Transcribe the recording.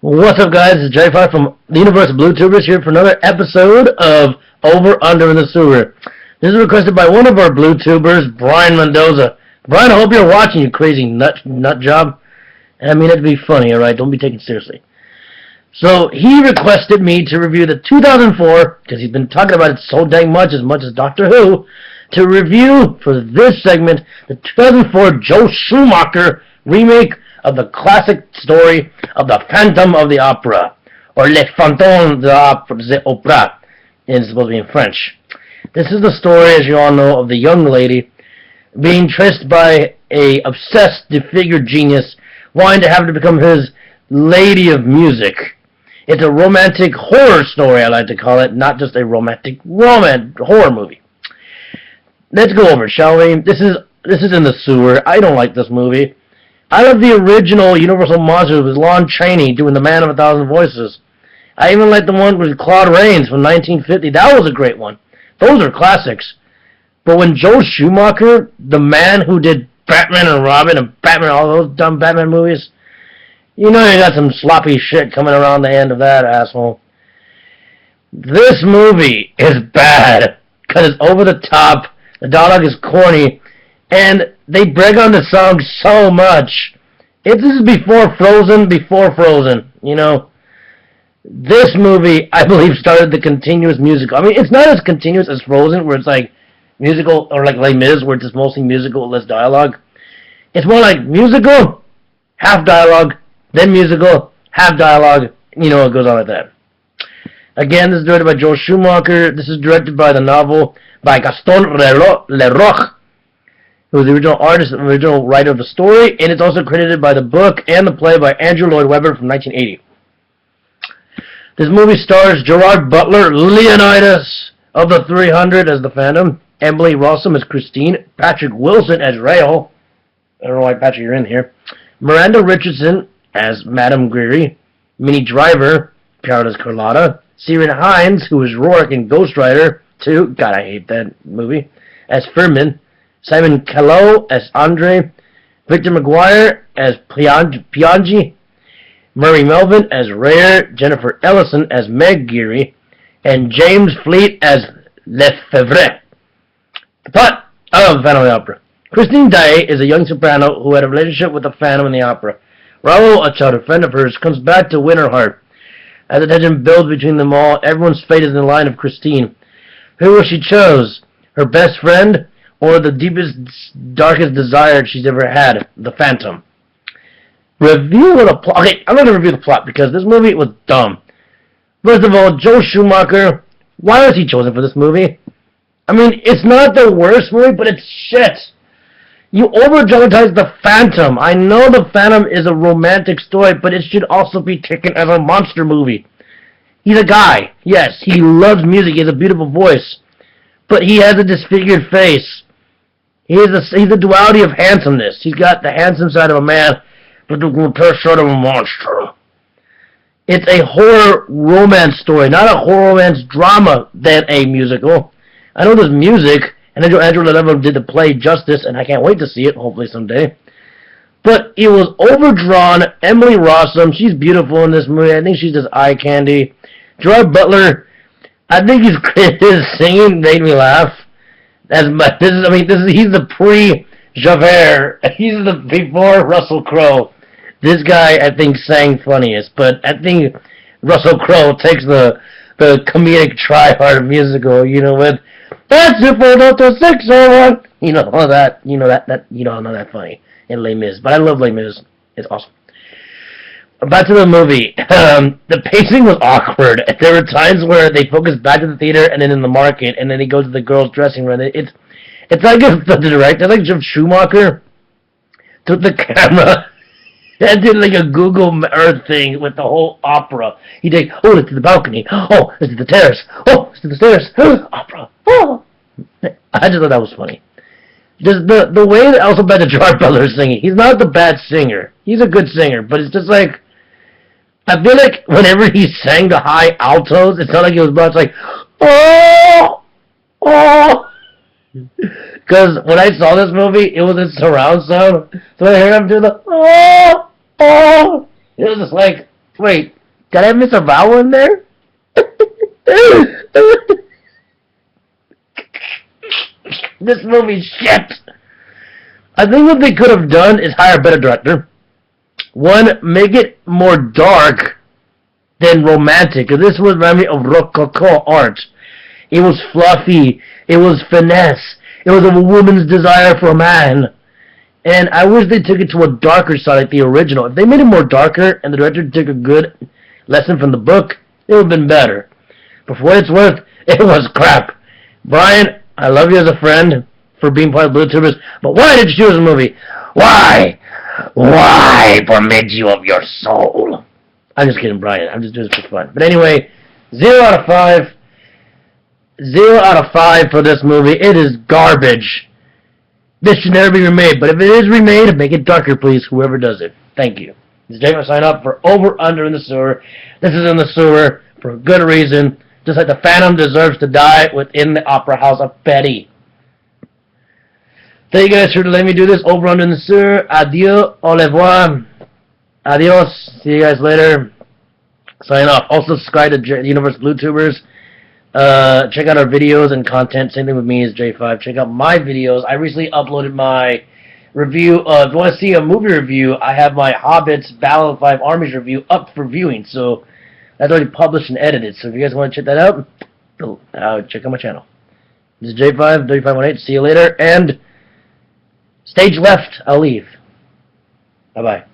What's up, guys? It's J5 from the Universe of Blue Tubers here for another episode of Over Under in the Sewer. This is requested by one of our Blue Tubers, Brian Mendoza. Brian, I hope you're watching, you crazy nut job. And I mean it to be funny, alright? Don't be taken seriously. So, he requested me to review the 2004, because he's been talking about it so dang much as Doctor Who, to review, for this segment, the 2004 Joe Schumacher remake of the classic story of the Phantom of the Opera, or Le Fantôme de l'Opéra, it's supposed to be in French. This is the story, as you all know, of the young lady being traced by a obsessed, disfigured genius wanting to have to become his lady of music. It's a romantic horror story, I like to call it, not just a romantic horror movie. Let's go over it, shall we? This is in the sewer. I don't like this movie. I love the original Universal Monsters with Lon Chaney doing The Man of a Thousand Voices. I even like the one with Claude Rains from 1950. That was a great one. Those are classics. But when Joe Schumacher, the man who did Batman and Robin and Batman, all those dumb Batman movies, you know you got some sloppy shit coming around the end of that, asshole. This movie is bad because it's over the top, the dialogue is corny, and they brag on the song so much. This is before Frozen, you know. This movie, I believe, started the continuous musical. I mean, it's not as continuous as Frozen, where it's like musical, or like Les Mis, where it's just mostly musical, less dialogue. It's more like musical, half dialogue, then musical, half dialogue. You know, it goes on like that. Again, this is directed by Joe Schumacher. This is directed by the novel by Gaston Leroux, who was the original artist and original writer of the story, and it's also credited by the book and the play by Andrew Lloyd Webber from 1980. This movie stars Gerard Butler, Leonidas of the 300 as the Phantom, Emily Rossum as Christine, Patrick Wilson as Rael. I don't know why, Patrick, you're in here. Miranda Richardson as Madame Greery, Minnie Driver, appeared as Carlotta, Ciarán Hinds, who is Rourke in Ghost Rider 2, God, I hate that movie, as Firmin, Simon Callow as Andre, Victor Maguire as Piangi, Murray Melvin as Rare, Jennifer Ellison as Meg Geary, and James Fleet as Lefebvre. The plot of Phantom of the Opera. Christine Daae is a young soprano who had a relationship with the Phantom in the opera. Raoul, a childhood friend of hers, comes back to win her heart. As the tension builds between them all, everyone's fate is in the line of Christine. Who will she choose? Her best friend? Or the deepest, darkest desire she's ever had, the Phantom. Review of the plot. Okay, I'm going to review the plot because this movie was dumb. First of all, Joe Schumacher, why was he chosen for this movie? I mean, it's not the worst movie, but it's shit. You over-dramatize the Phantom. I know the Phantom is a romantic story, but it should also be taken as a monster movie. He's a guy. Yes, he loves music. He has a beautiful voice. But he has a disfigured face. He's a duality of handsomeness. He's got the handsome side of a man, but the grotesque side of a monster. It's a horror romance story, not a horror romance drama than a musical. I know there's music, and Andrew Lloyd Webber did the play justice, and I can't wait to see it, hopefully someday. But it was overdrawn. Emily Rossum, she's beautiful in this movie. I think she's just eye candy. Gerard Butler, I think his singing made me laugh. He's the pre-Javert. He's the before Russell Crowe. This guy, I think, sang funniest, but I think Russell Crowe takes the comedic try-hard musical, you know, with that's it for Delta 601. You know all that. You know that. You don't know that funny in Les Mis, but I love Les Mis. It's awesome. Back to the movie. The pacing was awkward. There were times where they focused back to the theater and then in the market, and then he goes to the girls' dressing room. It's like if the director, like Jim Schumacher, took the camera and did like a Google Earth thing with the whole opera. He'd take, oh, let's do the balcony. Oh, let's do the terrace. Oh, let's do the stairs. Opera. Oh. I just thought that was funny. Just the way that also bad the Gerard Butler is singing. He's not the bad singer. He's a good singer, but it's just like, I feel like whenever he sang the high altos, it sounded like he was about to like, oh, oh. Because when I saw this movie, it was in surround sound. So I heard him do the, oh, oh. It was just like, wait, Did I miss a vowel in there? This movie's shit. I think what they could have done is hire a better director. One, make it more dark than romantic. Because this was reminding me of Rococo art. It was fluffy. It was finesse. It was a woman's desire for a man. And I wish they took it to a darker side like the original. If they made it more darker and the director took a good lesson from the book, it would have been better. But for what it's worth, it was crap. Brian, I love you as a friend for being part of Blue Tubers, but why did you choose the movie? Why? Why permit you of your soul? I'm just kidding, Brian. I'm just doing this for fun. But anyway, 0 out of 5. 0 out of 5 for this movie. It is garbage. This should never be remade, but if it is remade, make it darker, please, whoever does it. Thank you. This is Jake. I sign up for Over Under in the Sewer. This is in the sewer for a good reason, just like the Phantom deserves to die within the Opera House of Betty. Thank you guys for letting me do this. Over Under in the Sewer. Adieu. Au revoir. Adios. See you guys later. Sign off. Also subscribe to Universe Blue Tubers. Check out our videos and content. Same thing with me as J5. Check out my videos. I recently uploaded my review. If you want to see a movie review, I have my Hobbits Battle of Five Armies review up for viewing. So that's already published and edited. So if you guys want to check that out, check out my channel. This is J5, 3518. See you later. And stage left, I'll leave. Bye-bye.